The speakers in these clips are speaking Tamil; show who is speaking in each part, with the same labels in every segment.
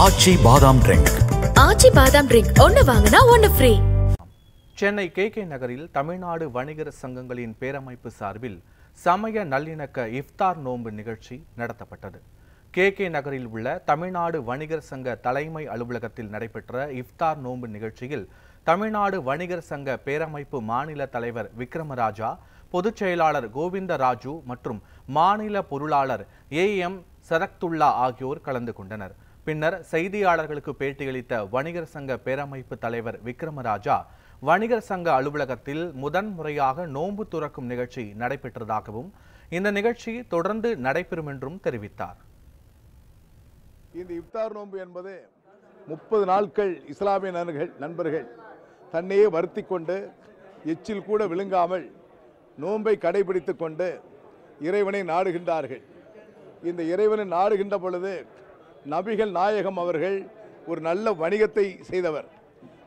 Speaker 1: ஆச்சி பாதாம் ட்ரிங்க்.
Speaker 2: ஆச்சி பாதாம் ட்ரிங்க் ஒன்னு வாங்கினா ஒன்னு ஃப்ரீ.
Speaker 3: சென்னை கே நகரில் தமிழ்நாடு வணிகர் சங்கங்களின் பேரமைப்பு சார்பில் சமய நல்லிணக்க இஃப்தார் நோன்பு நிகழ்ச்சி நடத்தப்பட்டது. கே நகரில் உள்ள தமிழ்நாடு வணிகர் சங்க தலைமை அலுவலகத்தில் நடைபெற்ற இஃப்தார் நோன்பு நிகழ்ச்சியில் தமிழ்நாடு வணிகர் சங்க பேரமைப்பு மாநில தலைவர் விக்ரமராஜா, பொதுச் செயலாளர் கோவிந்தராஜு மற்றும் மாநில பொருளாளர் AM சரக்துல்லா ஆகியோர் கலந்து கொண்டனர். பின்னர் செய்தியாளர்களுக்கு பேட்டியளித்த வணிகர் சங்க பேரமைப்பு தலைவர் விக்ரமராஜா, வணிகர் சங்க அலுவலகத்தில் முதன்முறையாக நோன்பு துறக்கும் நிகழ்ச்சி நடைபெற்றதாகவும் இந்த நிகழ்ச்சி தொடர்ந்து நடைபெறும் என்றும் தெரிவித்தார்.
Speaker 4: இந்த இஃப்தார் நோன்பு என்பது 30 நாட்கள் இஸ்லாமிய நண்பர்கள் தன்னையே வருத்தி கொண்டு எச்சில் கூட விழுங்காமல் நோன்பை கடைபிடித்து கொண்டு இறைவனை நாடுகின்றார்கள். இந்த இறைவனை நாடுகின்ற பொழுது நபிகள் நாயகம் அவர்கள் ஒரு நல்ல வணிகத்தை செய்தவர்.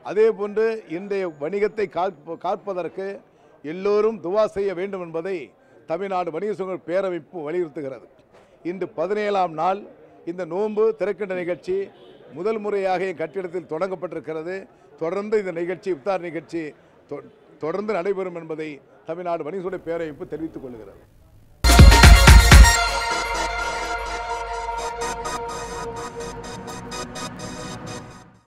Speaker 4: அதே போன்று இன்றைய வணிகத்தை காப்பதற்கு எல்லோரும் துவா செய்ய வேண்டும் என்பதை தமிழ்நாடு வணிகர் சங்க பேரமைப்பு வலியுறுத்துகிறது. இன்று 17ஆம் நாள் இந்த நோன்பு திறக்கின்ற நிகழ்ச்சி முதல் முறையாக என் கட்டிடத்தில் தொடங்கப்பட்டிருக்கிறது. தொடர்ந்து இந்த நிகழ்ச்சி இஃப்தார் நிகழ்ச்சி தொடர்ந்து நடைபெறும் என்பதை தமிழ்நாடு வணிகர் சங்க பேரமைப்பு தெரிவித்துக் கொள்கிறது.